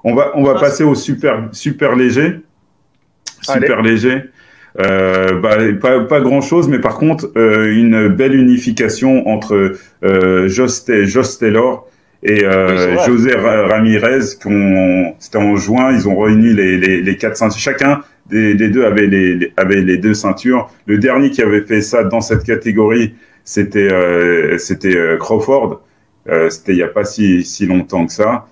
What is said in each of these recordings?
On va passer au super léger. Super Allez. léger. Pas grand-chose, mais par contre, une belle unification entre Josh Taylor et Oui, c'est vrai. José Ramirez. C'était en juin, ils ont réuni les quatre ceintures. Chacun des deux avait les deux ceintures. Le dernier qui avait fait ça dans cette catégorie, c'était Crawford. C'était il n'y a pas si longtemps que ça.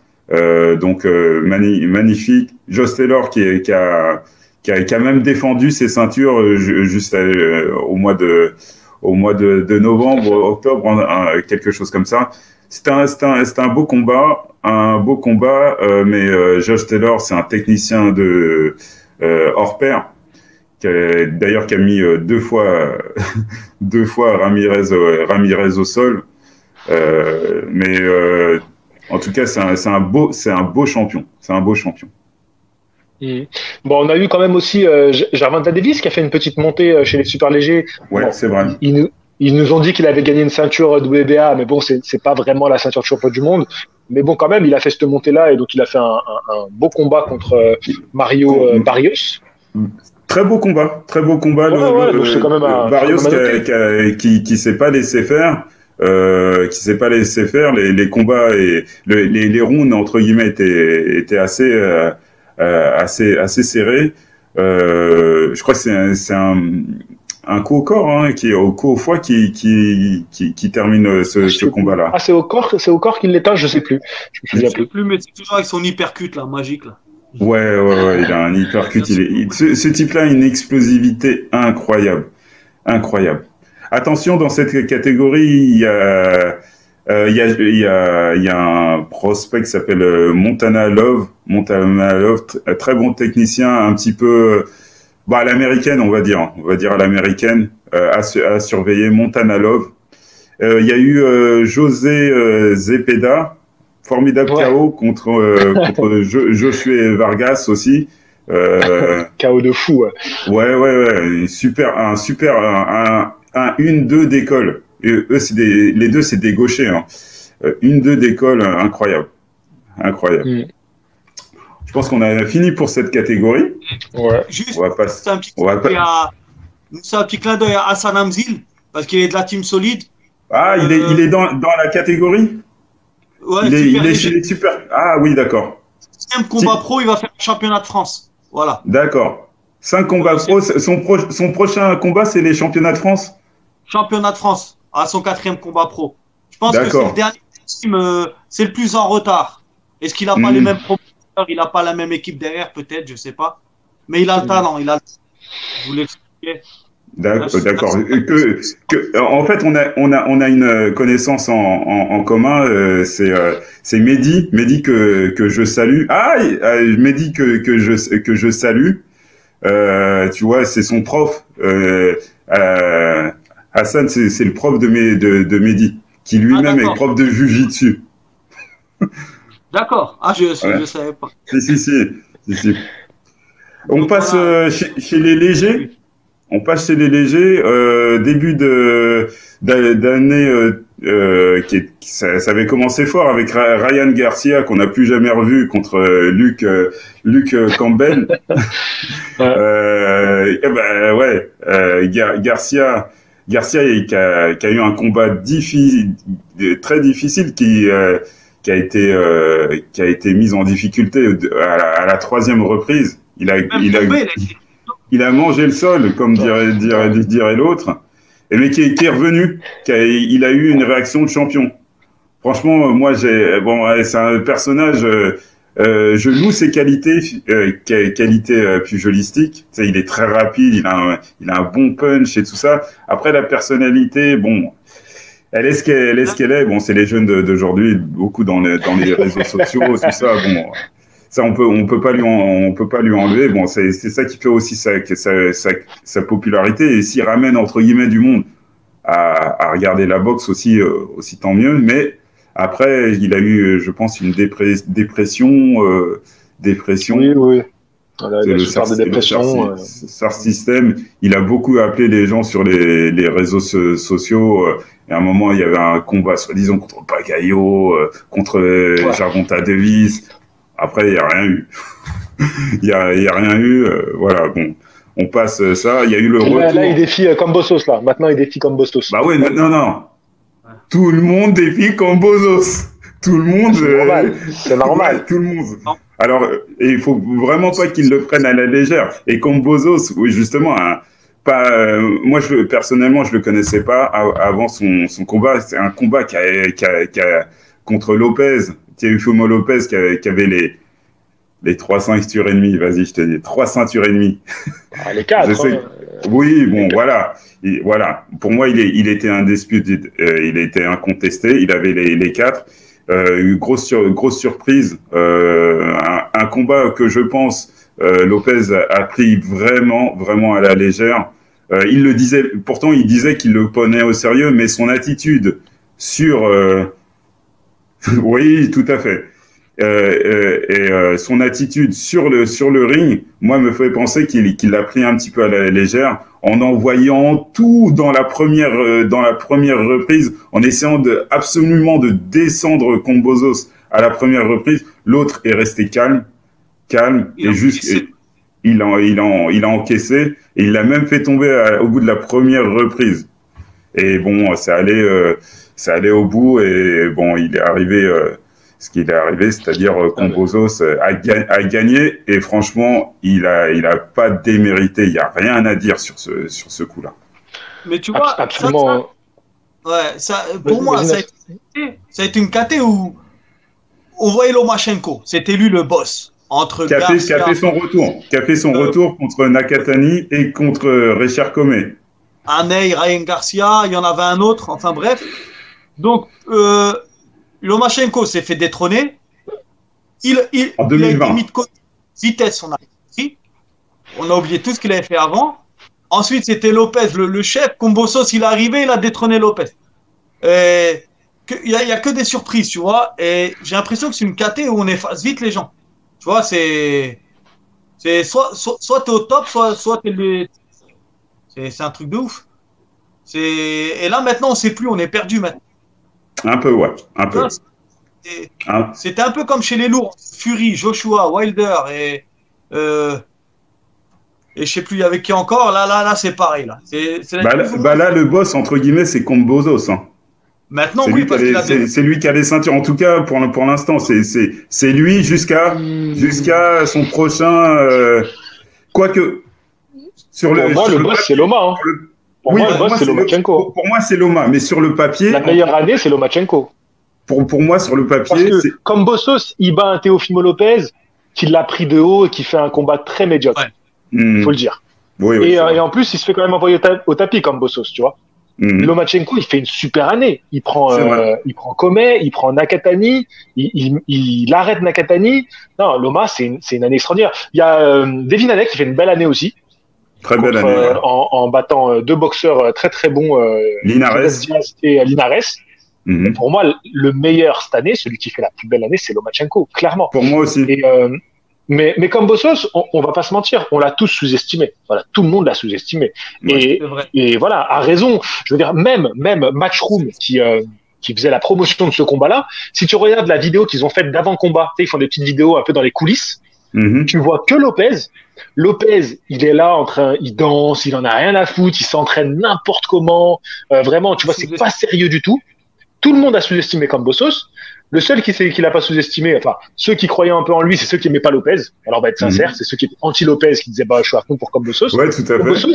Donc magnifique. Josh Taylor qui a même défendu ses ceintures juste au mois de novembre, octobre, quelque chose comme ça. C'était un beau combat, mais Josh Taylor, c'est un technicien hors pair, d'ailleurs qui a mis deux fois deux fois Ramirez au sol. Mais en tout cas, c'est un beau champion. C'est un beau champion. Mhm. Bon, on a eu quand même aussi Gervonta Davis qui a fait une petite montée chez les super légers. Ouais, Bon, c'est vrai. ils nous ont dit qu'il avait gagné une ceinture WBA, mais bon, c'est pas vraiment la ceinture de champion du monde. Mais bon, quand même, il a fait cette montée-là et donc il a fait un beau combat contre Mario Con- Barrios. Très beau combat, très beau combat. Ouais, ouais, donc c'est quand même c'est quand Barrios même à noter. qui s'est pas laissé faire, les combats et les rounds entre guillemets étaient assez serrés. Je crois que c'est un coup au corps, hein, au coup au foie qui termine Je ce sais plus. combat-là. Ah, c'est au corps qu'il l'éteint, je sais plus. Je me Je souviens sais plus. plus, mais c'est toujours avec son hypercute, là, magique, là. Ouais, il a un hypercut. Bien sûr. Ce type-là a une explosivité incroyable. Incroyable. Attention, dans cette catégorie, il y a un prospect qui s'appelle Montana Love. Montana Love, très bon technicien, un petit peu, à l'américaine, on va dire. On va dire à l'américaine, à surveiller. Montana Love. Il y a eu José Zepeda, formidable Ouais, KO contre Josué Vargas aussi. KO de fou. Ouais. Ouais, une deux d'école. Et eux, les deux, c'est des gauchers. Hein. Une deux d'école, incroyable, incroyable. Mm. Je pense qu'on a fini pour cette catégorie. Ouais. On Juste, va passer. c'est un petit On va clin d'œil pas. c'est un petit clin d'œil à Hassan Hamzil, parce qu'il est de la team solide. Ah, il Euh, est dans la catégorie. ouais, Il super est chez léger. les super. Ah oui, d'accord. Deuxième combat Si, pro, il va faire le championnat de France. Voilà. d'accord. 5 combats C'est pro. Son prochain combat, c'est les championnats de France. championnat de France à son quatrième combat pro. Je pense que c'est le D'accord. dernier team, c'est le plus en retard. Est-ce qu'il n'a pas les mêmes Hmm. promoteurs, il n'a pas la même équipe derrière, peut-être, je sais pas. Mais il a le talent, il a le talent. Je vous l'expliquais. D'accord. En fait, on a une connaissance en commun. C'est Mehdi que je salue. Ah, Mehdi que je salue. Tu vois, c'est son prof. Euh, Hassan, c'est le prof de Mehdi, qui Ah, lui-même est d'accord. prof de Jiu-Jitsu. D'accord. Ah, Ouais. je savais pas. Si. On Donc passe voilà. chez les légers. On passe chez les légers, début d'année ça avait commencé fort avec Ryan Garcia qu'on n'a plus jamais revu contre Luke Campbell. Ouais. Et ben ouais, Garcia qui a eu un combat très difficile qui a été mis en difficulté à la troisième reprise. Même tombé, Il a mangé le sol, comme Putain, putain. dirait l'autre, mais qui est revenu. Il a eu une réaction de champion. Franchement, moi, c'est un personnage. Je loue ses qualités, pugilistiques. Tu sais, il est très rapide, il a un bon punch et tout ça. Après, la personnalité, bon, elle est ce qu'elle est. Bon, c'est les jeunes d'aujourd'hui, beaucoup dans les réseaux sociaux, tout ça. Bon, ça on peut pas lui enlever. Bon, c'est ça qui fait aussi sa popularité, et s'il ramène entre guillemets du monde à regarder la boxe aussi tant mieux. Mais après, il a eu, je pense, une dépression. Oui, oui. Voilà, C'est il a souffert de dépression. SAR System. Il a beaucoup appelé les gens sur les réseaux sociaux. Et à un moment, il y avait un combat, soi-disant, contre Pagayo, contre Ouais. Gervonta Davis. Après, il n'y a rien eu. Il y a rien eu. Voilà, bon. On passe ça. Il y a eu le retour. Là, il défie Kambosos, là. Maintenant, il défie Kambosos. Bah ouais, non. Tout le monde défie Kambosos. Tout le monde. C'est normal. Ouais, tout le monde. Alors, il faut vraiment pas qu'ils le prennent à la légère. Et Kambosos, oui, justement, hein, moi, personnellement, je le connaissais pas avant son combat. C'est un combat contre Lopez, Teofimo Lopez, qui avait les 3 ceintures et demie. Vas-y, je te dis, 3 ceintures et demie. Les 4. Oui, bon, voilà. Voilà. Pour moi, il était indisputé, il était incontesté. Il avait les 4. Une grosse surprise. Un combat que je pense Lopez a pris vraiment à la légère. Il le disait, pourtant il disait qu'il le prenait au sérieux, mais son attitude sur, oui, tout à fait. Son attitude sur le ring, moi, me fait penser qu'il l'a pris un petit peu à la légère, en envoyant tout dans la première reprise, en essayant absolument de descendre Kambosos à la première reprise. L'autre est resté calme, et juste, il a encaissé, et il l'a même fait tomber au bout de la première reprise. Et bon, ça allait au bout, et bon, il est arrivé, ce qu'il est arrivé, c'est-à-dire Kambosos a gagné, et franchement, il a pas démérité. Il y a rien à dire sur ce coup-là. Mais tu vois, absolument. Pour moi, ça a été une KT où on voyait Lomachenko, c'était lui le boss. Qui a fait son retour contre Nakatani et contre Richard Comey. Haney, Ryan Garcia, il y en avait un autre, enfin bref. Donc, Lomachenko s'est fait détrôner. En 2020. Il a été mis de côté. Vitesse, on a oublié tout ce qu'il avait fait avant. Ensuite, c'était Lopez, le chef. Kambosos, il est arrivé, il a détrôné Lopez. Il n'y a que des surprises, tu vois. Et j'ai l'impression que c'est une KT où on efface vite les gens. Tu vois, c'est soit t'es au top, soit t'es le. C'est un truc de ouf. Et là, maintenant, on sait plus, on est perdu maintenant. Un peu, ouais. Un peu. C'était un peu comme chez les lourds. Fury, Joshua, Wilder et je sais plus avec qui encore. Là, c'est pareil. Là, là, le boss, entre guillemets, c'est Kambosos. Hein. Maintenant, oui, parce qu'il c'est lui qui a les ceintures. En tout cas, pour l'instant, c'est lui jusqu'à son prochain. Quoique, le boss, c'est Loma. Hein. Pour moi, le boss, c'est Lomachenko. Pour moi, c'est Loma. Mais sur le papier. La meilleure année, c'est Lomachenko. Pour moi, sur le papier. Parce que Kambosos, il bat un Teofimo Lopez qui l'a pris de haut et qui fait un combat très médiocre. Il faut le dire. Oui, et en plus, il se fait quand même envoyer au tapis, Kambosos, tu vois. Lomachenko, il fait une super année. Il prend Comey, il prend Nakatani, il arrête Nakatani. Non, Loma, c'est une année extraordinaire. Il y a Devin Haney qui fait une belle année aussi. Très belle année. Ouais. En battant 2 boxeurs très très bons, Linares et Linares. Pour moi, le meilleur cette année, celui qui fait la plus belle année, c'est Lomachenko, clairement. Pour moi aussi. Mais Kambosos, on va pas se mentir, on l'a tous sous-estimé. Voilà, tout le monde l'a sous-estimé. Et voilà, à raison. Je veux dire, même Matchroom qui faisait la promotion de ce combat-là, si tu regardes la vidéo qu'ils ont faite d'avant-combat, tu sais, ils font des petites vidéos un peu dans les coulisses, tu vois que Lopez. Lopez, il est là il danse, il en a rien à foutre, il s'entraîne n'importe comment. Vraiment, tu vois, c'est pas sérieux du tout. Tout le monde a sous-estimé Kambosos. Le seul qui l'a pas sous-estimé, enfin, ceux qui croyaient un peu en lui, c'est ceux qui aimaient pas Lopez. Alors, on va être sincère, c'est ceux qui étaient anti-Lopez qui disaient, je suis à fond pour Kambosos. Ouais, tout à fait.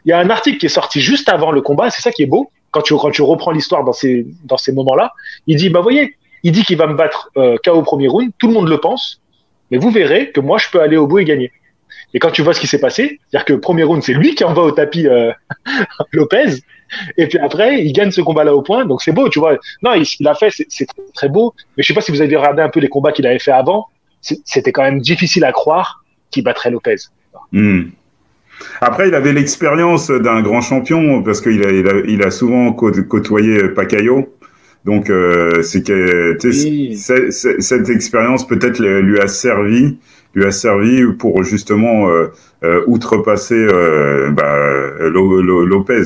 Il y a un article qui est sorti juste avant le combat, c'est ça qui est beau, quand tu reprends l'histoire dans ces moments-là. Il dit, voyez, il dit qu'il va me battre KO au premier round, tout le monde le pense, mais vous verrez que moi, je peux aller au bout et gagner. Et quand tu vois ce qui s'est passé, c'est-à-dire que premier round, c'est lui qui envoie au tapis Lopez, et puis après, il gagne ce combat-là au point, donc c'est beau, tu vois. Non, ce qu'il a fait, c'est très beau, mais je sais pas si vous avez regardé un peu les combats qu'il avait fait avant, c'était quand même difficile à croire qu'il battrait Lopez. Après, il avait l'expérience d'un grand champion, parce qu'il a souvent côtoyé Pacquiao. Donc, c'est que cette expérience peut-être lui a servi pour justement outrepasser Lopez.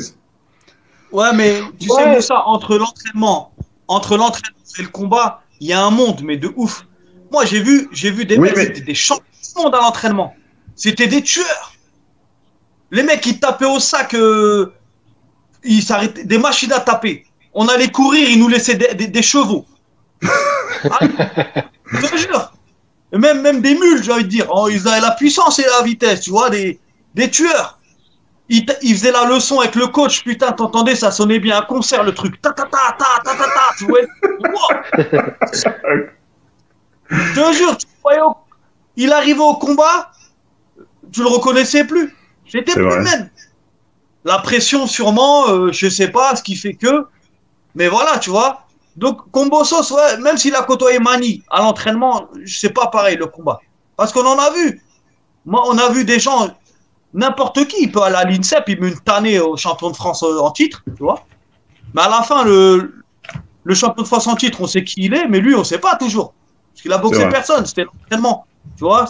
Ouais, mais tu sais, Moussa, entre l'entraînement et le combat, il y a un monde, mais de ouf. Moi, j'ai vu des mecs, c'était des champions du monde à l'entraînement. C'était des tueurs. Les mecs, ils tapaient au sac, ils s'arrêtaient, des machines à taper. On allait courir, ils nous laissaient des chevaux. Ah, je te jure. Même des mules, j'ai envie de dire. Oh, ils avaient la puissance et la vitesse, tu vois, des tueurs. Ils faisaient la leçon avec le coach, putain, t'entendais, ça sonnait bien, un concert, le truc. Ta ta ta ta ta ta ta, tu vois. Je te jure, tu voyais, il arrivait au combat, tu le reconnaissais plus. C'était plus le même. La pression, sûrement, je sais pas ce qui fait que. Mais voilà, tu vois. Donc, Kambosos, ouais, même s'il a côtoyé Mani à l'entraînement, c'est pas pareil le combat. Parce qu'on en a vu. Moi, on a vu des gens, n'importe qui, il peut aller à l'INSEP, il met une tannée au champion de France en titre, tu vois. Mais à la fin, le champion de France en titre, on sait qui il est, mais lui, on sait pas toujours. Parce qu'il a boxé personne, c'était l'entraînement. Tu vois,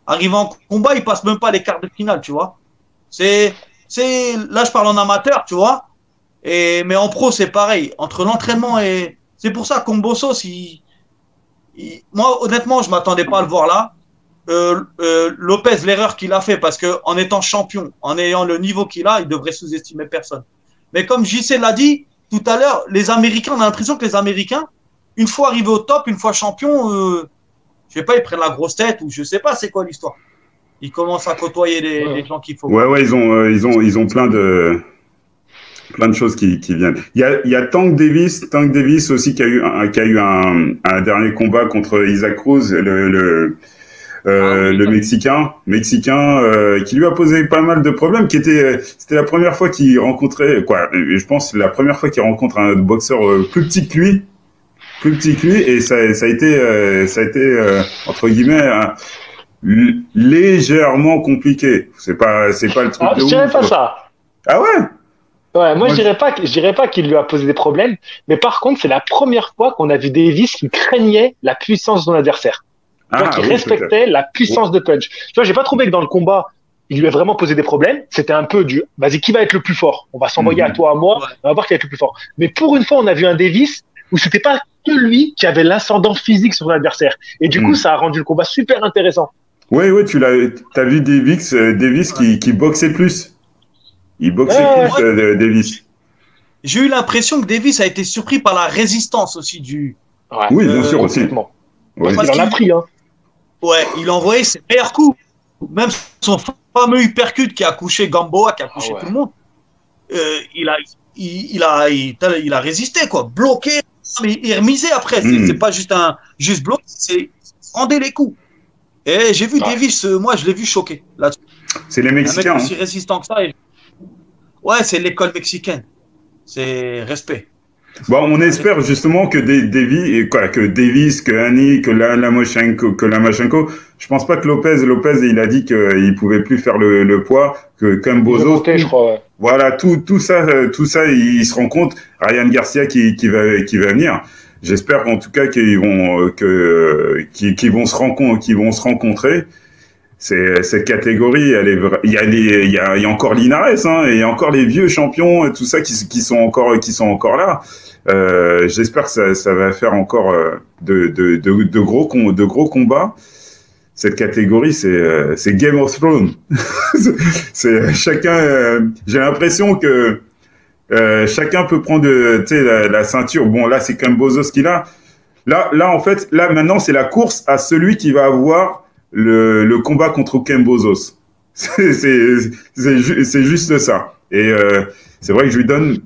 arrivé en combat, il passe même pas les quarts de finale, tu vois. Là, je parle en amateur, tu vois. Mais en pro, c'est pareil. Entre l'entraînement et. C'est pour ça Kambosos, moi, honnêtement, je m'attendais pas à le voir là. Lopez, l'erreur qu'il a fait, parce qu'en étant champion, en ayant le niveau qu'il a, il devrait sous-estimer personne. Mais comme JC l'a dit tout à l'heure, les Américains, on a l'impression que les Américains, une fois arrivés au top, une fois champion, je sais pas, ils prennent la grosse tête ou je sais pas, c'est quoi l'histoire. Ils commencent à côtoyer les gens qu'il faut. Ouais, ils ont plein de choses qui viennent. Il y a Tank Davis aussi qui a eu un dernier combat contre Isaac Cruz, le Mexicain, qui lui a posé pas mal de problèmes, c'était la première fois qu'il rencontrait, je pense, la première fois qu'il rencontre un boxeur plus petit que lui, et ça a été entre guillemets, légèrement compliqué. C'est pas le truc de ouf. Je dirais pas ça. Ah ouais? Ouais, moi, je dirais pas qu'il lui a posé des problèmes, mais par contre, c'est la première fois qu'on a vu Davis qui craignait la puissance de son adversaire. Qui respectait la puissance de punch. Tu vois, j'ai pas trouvé que dans le combat, il lui a vraiment posé des problèmes. C'était un peu vas-y, qui va être le plus fort? On va s'envoyer à toi, à moi, on va voir qui va être le plus fort. Mais pour une fois, on a vu un Davis où c'était pas que lui qui avait l'ascendant physique sur l'adversaire. Et du coup, ça a rendu le combat super intéressant. Ouais, t'as vu Davis qui boxait plus. Il boxait plus, Davis. J'ai eu l'impression que Davis a été surpris par la résistance aussi du. Ouais, oui, bien sûr aussi. Ouais. Il en a pris, hein. Ouais, il a envoyé ses meilleurs coups. Même son fameux uppercut qui a couché Gamboa, qui a couché tout le monde. Il a résisté, quoi. Bloqué, mais il remisait après. C'est pas juste bloqué, c'est rendait les coups. Et j'ai vu Davis, moi, je l'ai vu choqué là-dessus. C'est les Mexicains. Un mec aussi résistant que ça. Ouais, c'est l'école mexicaine. C'est respect. Bon, on espère justement que Davis, que Hani, que Lamachenko, je pense pas que Lopez, il a dit qu'il pouvait plus faire le poids, que Kambosos, je crois, ouais. Voilà, tout ça, il se rend compte. Ryan Garcia qui va venir. J'espère en tout cas qu'ils vont se rencontrer. Cette catégorie, il y a encore Linares, hein, et il y a encore les vieux champions et tout ça qui sont encore là. J'espère que ça va faire encore de gros combats. Cette catégorie, c'est Game of Thrones. C'est chacun. J'ai l'impression que chacun peut prendre, la ceinture. Bon, là, c'est Kambosos qui l'a. Là, en fait, maintenant, c'est la course à celui qui va avoir le combat contre Kambosos. C'est juste ça. Et c'est vrai que je lui donne,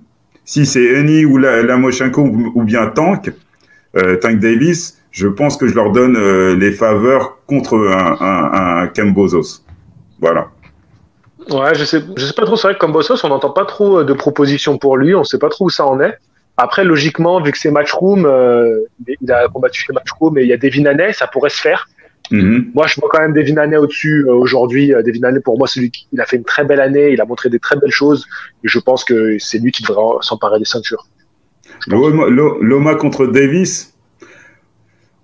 si c'est Hani ou Lamachenko ou bien Tank Davis, je pense que je leur donne les faveurs contre un Kambosos. Voilà. Ouais, je sais pas trop. C'est vrai que Kambosos, on n'entend pas trop de propositions pour lui. On sait pas trop où ça en est. Après, logiquement, vu que c'est Matchroom, il a combattu chez Matchroom et il y a Devin Haney, ça pourrait se faire. Moi, je vois quand même Devin Haney au-dessus aujourd'hui. Devin Haney, pour moi, il a fait une très belle année. Il a montré des très belles choses. Et je pense que c'est lui qui devrait s'emparer des ceintures. Loma contre Davis,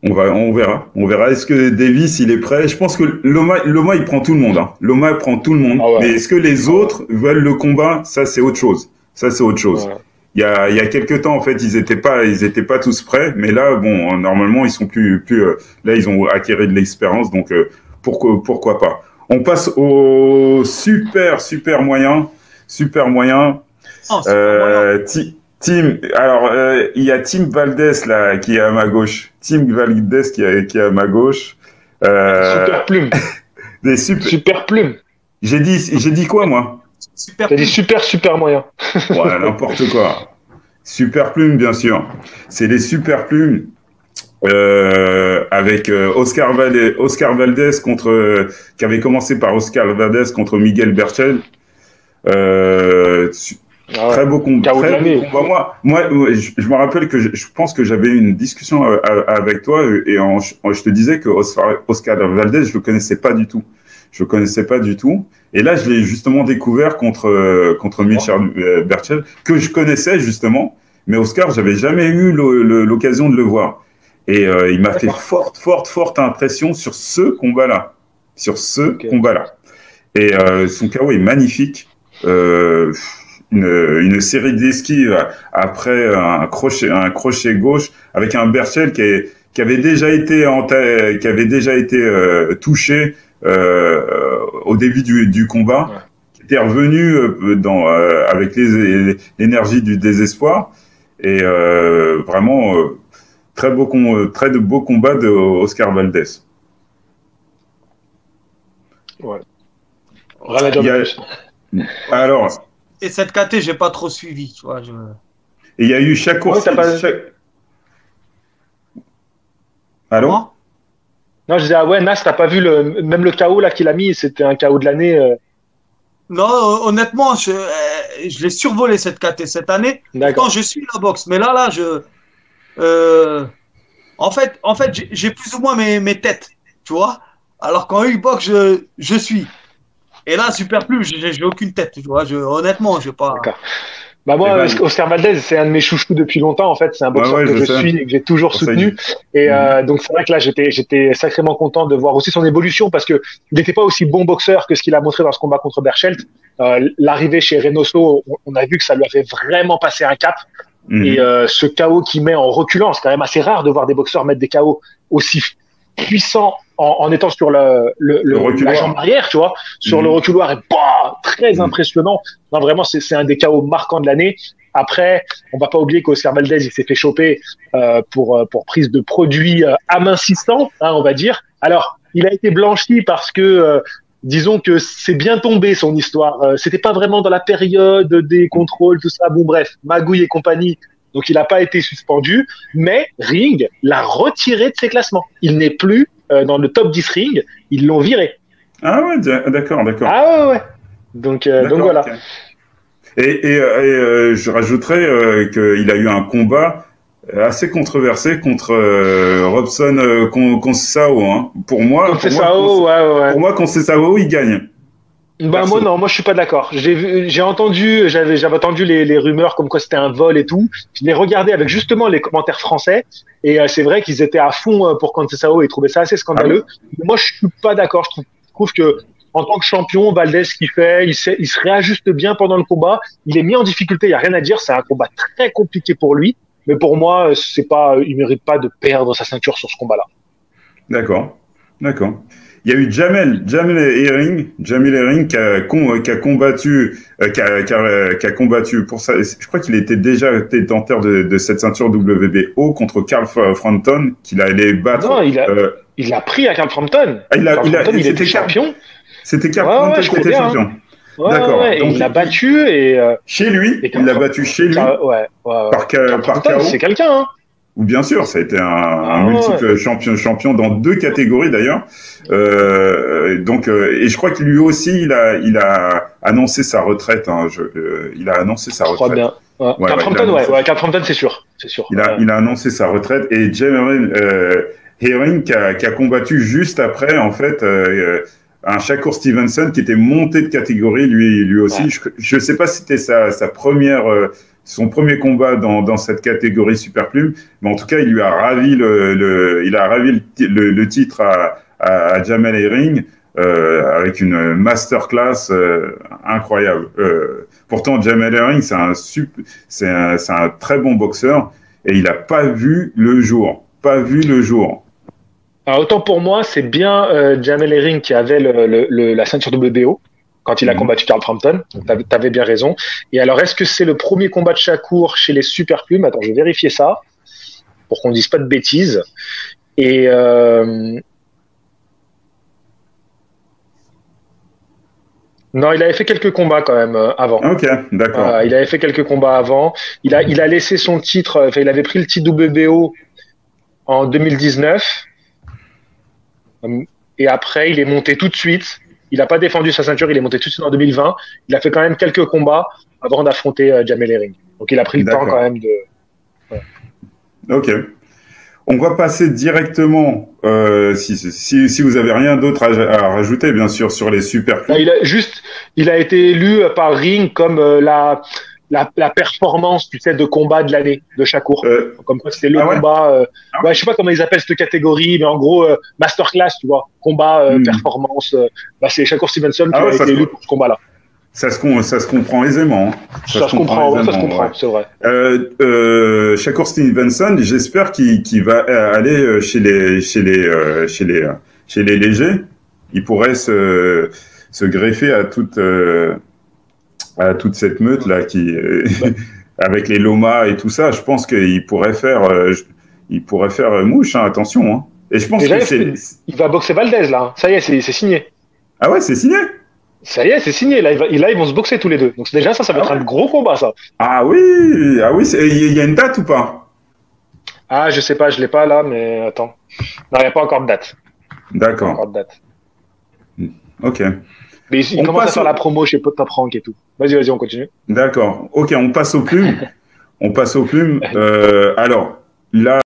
on verra. Est-ce que Davis, il est prêt? Je pense que Loma, il prend tout le monde. Hein. Loma, il prend tout le monde. Ah ouais. Mais est-ce que les autres veulent le combat? Ça, c'est autre chose. Ouais. il y a quelques temps, en fait, ils étaient pas tous prêts. Mais là, bon, normalement, ils sont là, ils ont acquis de l'expérience. Donc, pourquoi pas. On passe au super moyen. Super moyen. Oh, super moyen. Alors, il y a Tim Valdez là qui est à ma gauche. Tim Valdez qui est à ma gauche. Super plume. Super plume. J'ai dit quoi moi? T'as dit super moyen. Ouais, n'importe quoi. Super plume, bien sûr. C'est les super plumes avec Oscar Valdez contre qui avait commencé par Oscar Valdez contre Miguel Berchel. Très beau combat. Moi, je me rappelle que je pense que j'avais eu une discussion avec toi et je te disais que Oscar Valdez, je le connaissais pas du tout. Et là, je l'ai justement découvert contre Michel Berchel, que je connaissais justement, mais Oscar, j'avais jamais eu l'occasion de le voir. Et il m'a fait forte impression sur ce combat-là. Et son KO est magnifique. Une série d'esquives après un crochet gauche avec un Berchel qui avait déjà été touché au début du combat, qui était revenu avec l'énergie du désespoir et vraiment très de beaux combats de Oscar Valdez. Ouais. Alors. Et cette KT, j'ai pas trop suivi, tu vois. Et il y a eu chaque course. Allô? Non, je disais, ah ouais, Nas, t'as pas vu même le KO là qu'il a mis, c'était un KO de l'année. Non, honnêtement, je l'ai survolé cette KT cette année. Quand je suis la boxe, mais là, en fait, j'ai plus ou moins mes têtes, tu vois. Alors qu'en U-box, je suis. Et là, super plus, j'ai aucune tête, tu vois. Honnêtement, je vais pas. D'accord. Bah moi, Oscar Valdez, c'est un de mes chouchous depuis longtemps. En fait, c'est un boxeur que je suis et que j'ai toujours soutenu. Et donc c'est vrai que là, j'étais sacrément content de voir aussi son évolution parce que il n'était pas aussi bon boxeur que ce qu'il a montré dans ce combat contre Berchelt. L'arrivée chez Reynoso, on a vu que ça lui avait vraiment passé un cap. Et ce KO qu'il met en reculant, c'est quand même assez rare de voir des boxeurs mettre des KO aussi puissants en étant sur la jambe arrière, tu vois, sur le reculoir et très impressionnant. Non, vraiment, c'est un des KO marquants de l'année. Après, on va pas oublier qu'Oscar Valdez, il s'est fait choper pour prise de produits amincissants, on va dire. Alors, il a été blanchi parce que disons que c'est bien tombé son histoire. C'était pas vraiment dans la période des contrôles, tout ça. Bon, bref, magouille et compagnie. Donc, il n'a pas été suspendu, mais Ring l'a retiré de ses classements. Il n'est plus dans le top 10 Ring. Ils l'ont viré. Ah ouais, d'accord. Ah ouais. Donc voilà. Okay. Et je rajouterais qu'il a eu un combat assez controversé contre Robson Conceição. Hein. Pour moi, Conceição, il gagne. Bah moi non, moi je suis pas d'accord. J'avais entendu les rumeurs comme quoi c'était un vol et tout. Je l'ai regardé avec justement les commentaires français et c'est vrai qu'ils étaient à fond pour Conceição et trouvaient ça assez scandaleux. Mais moi je suis pas d'accord. Je trouve que en tant que champion, Valdez ce qu'il fait, il se réajuste bien pendant le combat. Il est mis en difficulté, il y a rien à dire. C'est un combat très compliqué pour lui. Mais pour moi, il mérite pas de perdre sa ceinture sur ce combat-là. D'accord. Il y a eu Jamel Herring qui a combattu pour ça. Je crois qu'il était déjà détenteur de cette ceinture WBO contre Carl Frampton qu'il allait battre. Non, il a pris à Carl Frampton. Il était champion. C'était Carl Frampton qui était champion. D'accord. Donc, il l'a battu chez lui. Il l'a battu chez lui. Par KO. C'est quelqu'un, hein. Ou bien sûr, ça a été un multiple champion dans 2 catégories d'ailleurs. Et je crois que lui aussi, il a annoncé sa retraite. Hein. Il a annoncé sa retraite. Je crois bien. Carl Frampton, c'est sûr. Il a annoncé sa retraite et Jamel Herring qui a combattu juste après, en fait, un Shakur Stevenson qui était monté de catégorie lui aussi. Ouais. Je sais pas si c'était son premier combat dans cette catégorie super plume, mais en tout cas, il lui a ravi le titre à Jamel Herring avec une masterclass incroyable. Pourtant, Jamel Herring, c'est un très bon boxeur et il n'a pas vu le jour. Pas vu le jour. Alors, autant pour moi, c'est bien Jamel Herring qui avait la ceinture WBO quand il a combattu Carl Frampton. Donc, t'avais bien raison. Et alors, est-ce que c'est le premier combat de Shakur chez les super plumes? Attends, je vais vérifier ça pour qu'on ne dise pas de bêtises. Et non, il avait fait quelques combats quand même avant. Ok, d'accord. Il avait fait quelques combats avant. Il a laissé son titre. Enfin, il avait pris le titre WBO en 2019. Et après, il est monté tout de suite. Il n'a pas défendu sa ceinture. Il est monté tout de suite en 2020. Il a fait quand même quelques combats avant d'affronter Jamel Herring. Donc, il a pris le temps quand même de. Ouais. Ok. On va passer directement, si vous avez rien d'autre à rajouter, bien sûr, sur les super. Il a été élu par Ring comme la performance, tu sais, de combat de l'année de Shakur. Comme quoi, c'était le combat. Ouais, je sais pas comment ils appellent cette catégorie, mais en gros, masterclass, tu vois, combat, performance. C'est Shakur Stevenson qui a été élu pour ce combat-là. Ça se comprend aisément. Ça se comprend, c'est vrai. Shakur Stevenson, j'espère qu'il va aller chez les légers. Il pourrait se greffer à toute cette meute là avec les Loma et tout ça. Je pense qu'il pourrait faire mouche. Hein, attention. Hein. Et je pense il va boxer Valdez là. Ça y est, c'est signé. Ah ouais, c'est signé. Ça y est, c'est signé. Là, ils vont se boxer tous les deux. Donc déjà, ça va être un gros combat, ça. Ah oui. Il y a une date ou pas? Ah, je sais pas, je l'ai pas là, mais attends. Non, il n'y a pas encore de date. D'accord. Encore de date. Ok. Mais il commence à faire la promo chez Top Rank et tout. Vas-y, on continue. D'accord. Ok, on passe aux plumes. Alors, là,